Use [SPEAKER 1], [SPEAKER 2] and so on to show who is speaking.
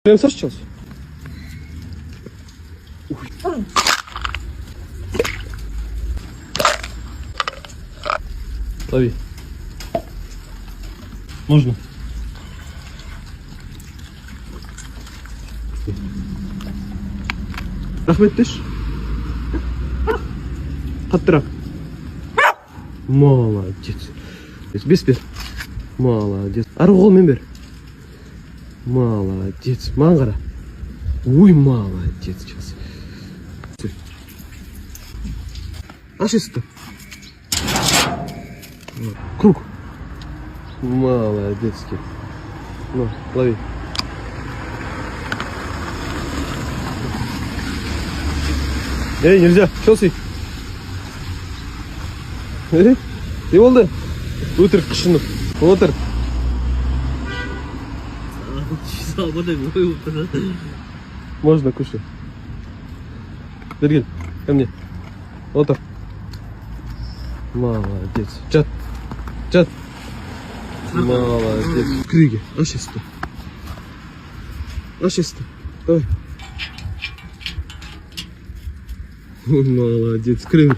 [SPEAKER 1] Прям сейчас. Лови. Можно. Рахмет деші. Қаттырақ. Молодец. Бес бер. Молодец. Ары қолмен бер. Молодец. Маған қара. Ой, молодец. Сейчас. Аш есікті. Круг. Молодец. Ну, лови. Эй, нельзя. Челси. Не болды? Өтір күшіні. Отыр. Можно кушай. Берген. Ко мне. Отыр. Молодец. Жат. Жат. Молодец. Крыги. Аш есті. Аш есті. Давай. Молодец. Крыги.